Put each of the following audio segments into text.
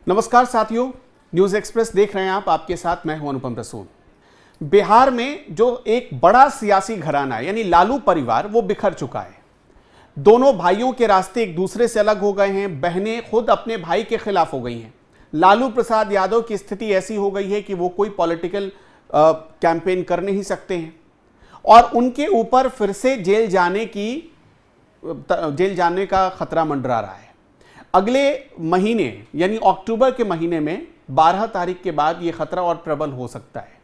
नमस्कार साथियों, news express देख रहे हैं आप। आपके साथ मैं हूं अनुपम रसूल। बिहार में जो एक बड़ा सियासी घराना यानी लालू परिवार वो बिखर चुका है। दोनों भाइयों के रास्ते एक दूसरे से अलग हो गए हैं। बहनें खुद अपने भाई के खिलाफ हो गई हैं। लालू प्रसाद यादव की स्थिति ऐसी हो गई है कि वो कोई पॉलिटिकल कैंपेन कर नहीं सकते हैं और उनके ऊपर फिर से जेल जाने का खतरा मंडरा रहा है। अगले महीने यानी अक्टूबर के महीने में 12 तारीख के बाद यह खतरा और प्रबल हो सकता है।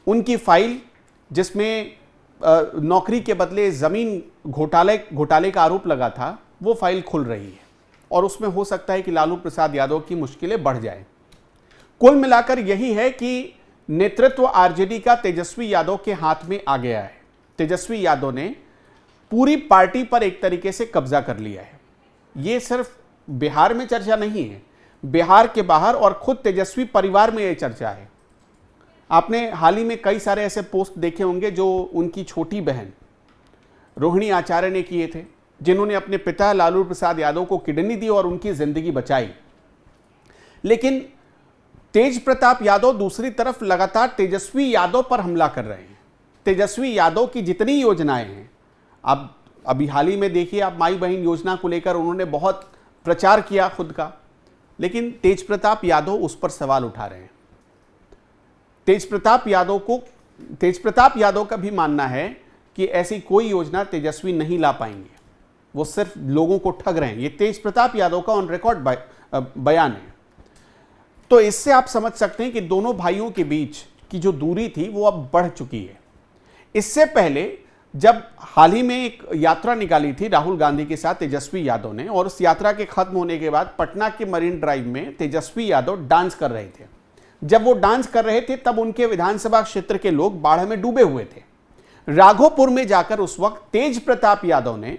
उनकी फाइल जिसमें नौकरी के बदले जमीन घोटाले का आरोप लगा था, वो फाइल खुल रही है और उसमें हो सकता है कि लालू प्रसाद यादव की मुश्किलें बढ़ जाएं। कुल मिलाकर यही है कि नेतृत्व आरजेडी का तेजस्वी यादव के हाथ में आ गया है। तेजस्वी यादव ने पूरी पार्टी पर एक तरीके से कब्जा कर लिया है। ये सिर्फ बिहार में चर्चा नहीं है, बिहार के बाहर और खुद तेजस्वी परिवार में यह चर्चा है। आपने हाल ही में कई सारे ऐसे पोस्ट देखे होंगे जो उनकी छोटी बहन रोहिणी आचार्य ने किए थे, जिन्होंने अपने पिता लालू प्रसाद यादव को किडनी दी और उनकी जिंदगी बचाई। लेकिन तेज प्रताप यादव दूसरी तरफ लगातार तेजस्वी यादव पर हमला कर रहे हैं। तेजस्वी यादव की जितनी योजनाएं हैं, आप अभी हाल ही में देखिए, आप माई बहन योजना को लेकर उन्होंने बहुत प्रचार किया खुद का, लेकिन तेज प्रताप यादव उस पर सवाल उठा रहे हैं। तेज प्रताप यादव का भी मानना है कि ऐसी कोई योजना तेजस्वी नहीं ला पाएंगे, वो सिर्फ लोगों को ठग रहे हैं। ये तेज प्रताप यादव का ऑन रिकॉर्ड बयान है। तो इससे आप समझ सकते हैं कि दोनों भाइयों के बीच की जो दूरी थी वो अब बढ़ चुकी है। इससे पहले जब हाल ही में एक यात्रा निकाली थी राहुल गांधी के साथ तेजस्वी यादव ने, और उस यात्रा के खत्म होने के बाद पटना के मरीन ड्राइव में तेजस्वी यादव डांस कर रहे थे। जब वो डांस कर रहे थे तब उनके विधानसभा क्षेत्र के लोग बाढ़ में डूबे हुए थे। राघोपुर में जाकर उस वक्त तेज प्रताप यादव ने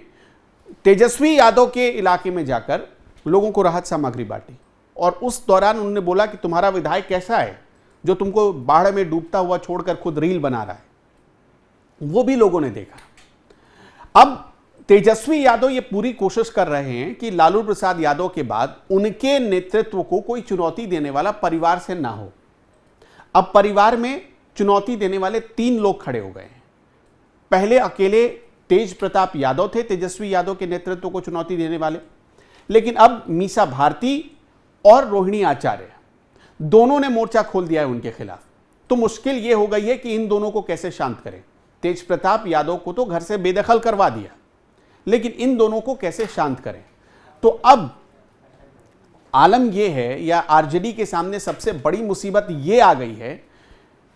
तेजस्वी यादव के इलाके में जाकर लोगों को राहत सामग्री बांटी और उस दौरान उन्होंने बोला कि तुम्हारा विधायक कैसा है जो तुमको बाढ़ में डूबता हुआ छोड़कर खुद रील बना रहा है। वो भी लोगों ने देखा। अब तेजस्वी यादव ये पूरी कोशिश कर रहे हैं कि लालू प्रसाद यादव के बाद उनके नेतृत्व को कोई चुनौती देने वाला परिवार से ना हो। अब परिवार में चुनौती देने वाले 3 लोग खड़े हो गए हैं। पहले अकेले तेज प्रताप यादव थे तेजस्वी यादव के नेतृत्व को चुनौती देने वाले, लेकिन अब मीसा भारती और रोहिणी आचार्य दोनों ने मोर्चा खोल दिया है उनके खिलाफ। तो मुश्किल यह हो गई है कि इन दोनों को कैसे शांत करें। तेज प्रताप यादव को तो घर से बेदखल करवा दिया, लेकिन इन दोनों को कैसे शांत करें। तो अब आलम यह है, या आरजेडी के सामने सबसे बड़ी मुसीबत यह आ गई है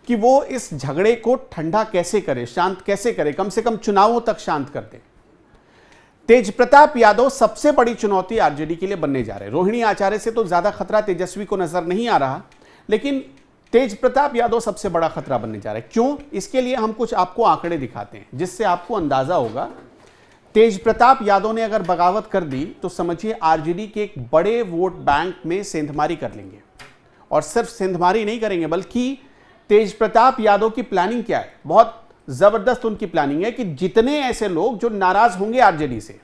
कि वो इस झगड़े को ठंडा कैसे करे, शांत कैसे करे, कम से कम चुनावों तक शांत कर दे। तेज प्रताप यादव सबसे बड़ी चुनौती आरजेडी के लिए बनने जा रहे हैं। रोहिणी आचार्य से तो ज्यादा खतरा तेजस्वी को नजर नहीं आ रहा, लेकिन तेज प्रताप यादव सबसे बड़ा खतरा बनने जा रहा है। क्यों? इसके लिए हम कुछ आपको आंकड़े दिखाते हैं जिससे आपको अंदाजा होगा। तेज प्रताप यादव ने अगर बगावत कर दी तो समझिए आरजेडी के एक बड़े वोट बैंक में सेंधमारी कर लेंगे। और सिर्फ सेंधमारी नहीं करेंगे, बल्कि तेज प्रताप यादव की प्लानिंग क्या है, बहुत जबरदस्त उनकी प्लानिंग है कि जितने ऐसे लोग जो नाराज होंगे आरजेडी से,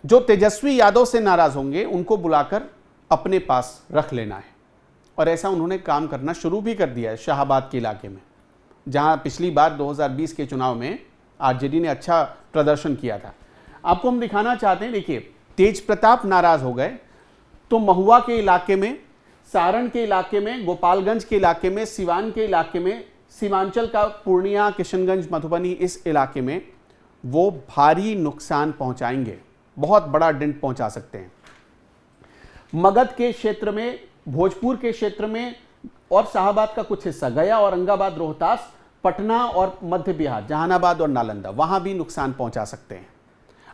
जो तेजस्वी यादव से नाराज होंगे, उनको बुलाकर अपने पास रख लेना है। और ऐसा उन्होंने काम करना शुरू भी कर दिया है शाहबाद के इलाके में, जहां पिछली बार 2020 के चुनाव में आरजेडी ने अच्छा प्रदर्शन किया था। आपको हम दिखाना चाहते हैं, देखिए तेज प्रताप नाराज हो गए तो महुआ के इलाके में, सारण के इलाके में, गोपालगंज के इलाके में, सिवान के इलाके में, सीमांचल का पूर्णिया, किशनगंज, मधुबनी, इस इलाके में वो भारी नुकसान पहुंचाएंगे, बहुत बड़ा डेंट पहुंचा सकते हैं। मगध के क्षेत्र में, भोजपुर के क्षेत्र में और शाहबाद का कुछ हिस्सा, गया, औरंगाबाद, रोहतास, पटना और मध्य बिहार, जहानाबाद और नालंदा, वहां भी नुकसान पहुंचा सकते हैं।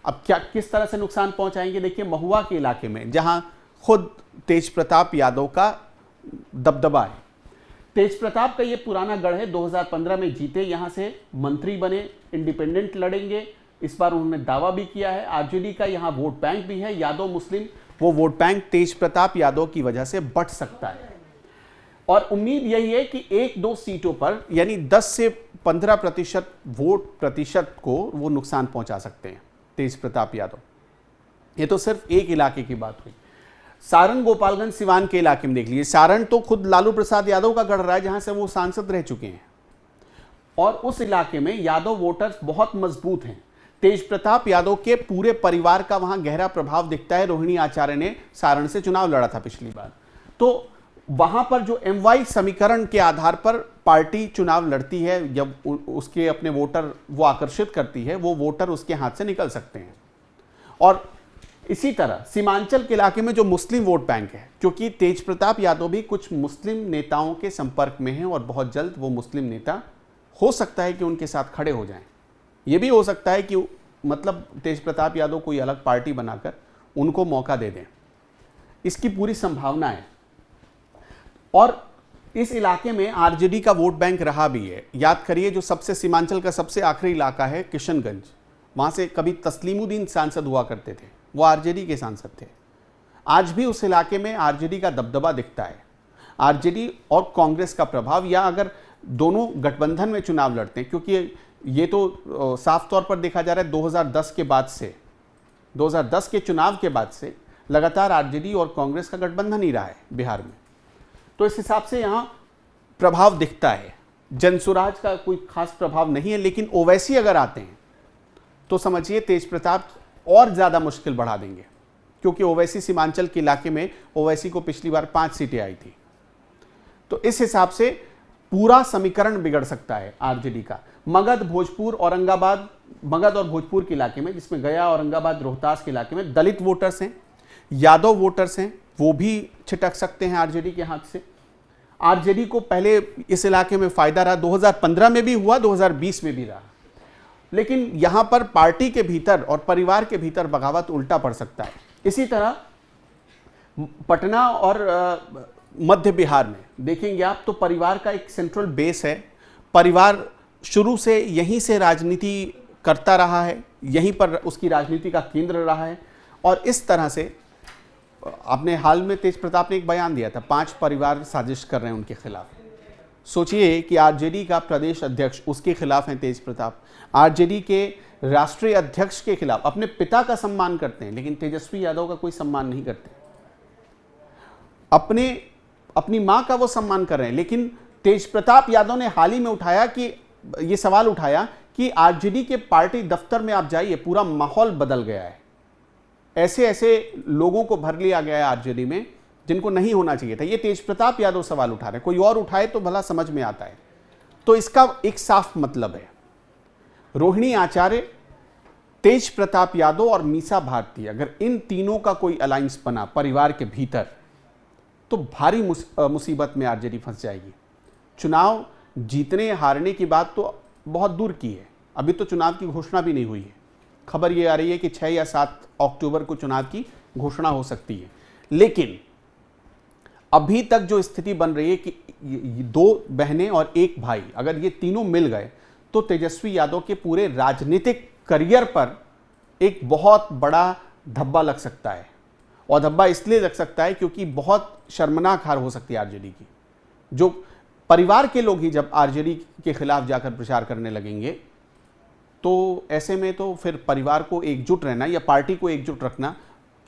अब क्या किस तरह से नुकसान पहुंचाएंगे? देखिए महुआ के इलाके में, जहां खुद तेज प्रताप यादव का दबदबा है। तेज प्रताप का ये पुराना गढ़ है, 2015 में जीते, यहां से मंत्री बने, इंडिपेंडेंट लड़ेंगे। इस बार उन्होंने दावा भी किया है। आरजेडी का यहां वोट बैंक भी है, यादव मुस्लिम, वो वोट बैंक तेज प्रताप यादव की वजह से बढ़ सकता है। और उम्मीद यही है कि 1-2 सीटों पर, यानी 10 से 15% वोट प्रतिशत को वो नुकसान पहुंचा सकते हैं तेज प्रताप यादव। ये तो सिर्फ एक इलाके की बात हुई। सारण, गोपालगंज, सिवान के इलाके में देख लीजिए। सारण तो खुद लालू प्रसाद यादव का गढ़ रहा है, जहां से वो सांसद रह चुके हैं, और उस इलाके में यादव वोटर्स बहुत मजबूत हैं। तेज प्रताप यादव के पूरे परिवार का वहां गहरा प्रभाव दिखता है। रोहिणी आचार्य ने सारण से चुनाव लड़ा था पिछली बार, तो वहां पर जो MY समीकरण के आधार पर पार्टी चुनाव लड़ती है, जब उसके अपने वोटर वो आकर्षित करती है, वो वोटर उसके हाथ से निकल सकते हैं। और इसी तरह सीमांचल के इलाके में जो मुस्लिम वोट बैंक है, क्योंकि तेज प्रताप यादव भी कुछ मुस्लिम नेताओं के संपर्क में हैं और बहुत जल्द वो मुस्लिम नेता हो सकता है कि उनके साथ खड़े हो जाएं। ये भी हो सकता है कि मतलब तेज प्रताप यादव कोई अलग पार्टी बनाकर उनको मौका दे दें, इसकी पूरी संभावना है। और इस इलाके में आरजेडी का वोट बैंक रहा भी है। याद करिए, जो सबसे सीमांचल का सबसे आखिरी इलाका है किशनगंज, वहां से कभी तस्लीमुद्दीन सांसद हुआ करते थे, वो आरजेडी के सांसद थे। आज भी उस इलाके में आरजेडी का दबदबा दिखता है। आरजेडी और कांग्रेस का प्रभाव, या अगर दोनों गठबंधन में चुनाव लड़ते हैं, क्योंकि ये तो साफ तौर पर देखा जा रहा है 2010 के बाद से, 2010 के चुनाव के बाद से लगातार आरजेडी और कांग्रेस का गठबंधन ही रहा है बिहार में, तो इस हिसाब से यहाँ प्रभाव दिखता है। जनसुराज का कोई खास प्रभाव नहीं है, लेकिन ओवैसी अगर आते हैं तो समझिए तेज प्रताप और ज़्यादा मुश्किल बढ़ा देंगे, क्योंकि ओवैसी सीमांचल के इलाके में ओवैसी को पिछली बार 5 सीटें आई थी। तो इस हिसाब से पूरा समीकरण बिगड़ सकता है आरजेडी का। मगध, भोजपुर, औरंगाबाद, मगध और भोजपुर के इलाके में, जिसमें गया, औरंगाबाद, रोहतास के इलाके में दलित वोटर्स हैं, यादव वोटर्स हैं, वो भी छिटक सकते हैं आरजेडी के हाथ से। आरजेडी को पहले इस इलाके में फायदा रहा, 2015 में भी हुआ, 2020 में भी रहा, लेकिन यहां पर पार्टी के भीतर और परिवार के भीतर बगावत उल्टा पड़ सकता है। इसी तरह पटना और मध्य बिहार में देखेंगे आप, तो परिवार का एक सेंट्रल बेस है। परिवार शुरू से यहीं से राजनीति करता रहा है, यहीं पर उसकी राजनीति का केंद्र रहा है, और इस तरह से आपने हाल में तेज प्रताप ने एक बयान दिया था, 5 परिवार साजिश कर रहे हैं उनके खिलाफ। सोचिए कि आरजेडी का प्रदेश अध्यक्ष, उसके खिलाफ हैं तेज प्रताप। आरजेडी के राष्ट्रीय अध्यक्ष के खिलाफ, अपने पिता का सम्मान करते हैं, लेकिन तेजस्वी यादव का कोई सम्मान नहीं करते। अपनी मां का वो सम्मान कर रहे हैं, लेकिन तेज प्रताप यादव ने हाल ही में उठाया कि ये सवाल उठाया कि आरजेडी के पार्टी दफ्तर में आप जाइए, पूरा माहौल बदल गया है। ऐसे ऐसे लोगों को भर लिया गया है आरजेडी में जिनको नहीं होना चाहिए था। ये तेज प्रताप यादव सवाल उठा रहे हैं, कोई और उठाए तो भला समझ में आता है। तो इसका एक साफ मतलब है, रोहिणी आचार्य, तेज प्रताप यादव और मीसा भारती, अगर इन तीनों का कोई अलायंस बना परिवार के भीतर, तो भारी मुसीबत में आरजेडी फंस जाएगी। चुनाव जीतने हारने की बात तो बहुत दूर की है, अभी तो चुनाव की घोषणा भी नहीं हुई है। खबर ये आ रही है कि 6 या 7 अक्टूबर को चुनाव की घोषणा हो सकती है, लेकिन अभी तक जो स्थिति बन रही है कि 2 बहनें और 1 भाई, अगर ये तीनों मिल गए तो तेजस्वी यादव के पूरे राजनीतिक करियर पर एक बहुत बड़ा धब्बा लग सकता है। और धब्बा इसलिए लग सकता है क्योंकि बहुत शर्मनाक हार हो सकती है आरजेडी की। जो परिवार के लोग ही जब आरजेडी के खिलाफ जाकर प्रचार करने लगेंगे, तो ऐसे में तो फिर परिवार को एकजुट रहना या पार्टी को एकजुट रखना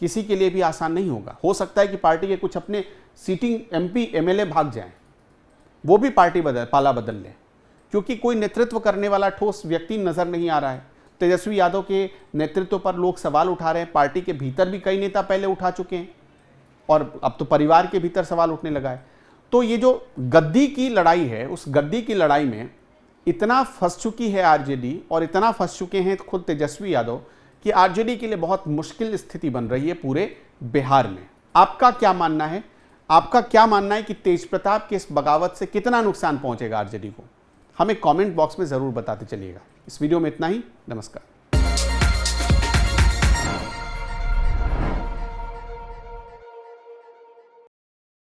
किसी के लिए भी आसान नहीं होगा। हो सकता है कि पार्टी के कुछ अपने सीटिंग MP MLA भाग जाएं, वो भी पार्टी पाला बदल ले, क्योंकि कोई नेतृत्व करने वाला ठोस व्यक्ति नजर नहीं आ रहा है। तेजस्वी यादव के नेतृत्व पर लोग सवाल उठा रहे हैं, पार्टी के भीतर भी कई नेता पहले उठा चुके हैं, और अब तो परिवार के भीतर सवाल उठने लगा है। तो ये जो गद्दी की लड़ाई है, उस गद्दी की लड़ाई में इतना फंस चुकी है आरजेडी, और इतना फंस चुके हैं खुद तेजस्वी यादव, कि आरजेडी के लिए बहुत मुश्किल स्थिति बन रही है पूरे बिहार में। आपका क्या मानना है? आपका क्या मानना है कि तेज प्रताप के इस बगावत से कितना नुकसान पहुंचेगा आरजेडी को? हमें कमेंट बॉक्स में ज़रूर बताते चलिएगा। इस वीडियो में इतना ही। नमस्कार।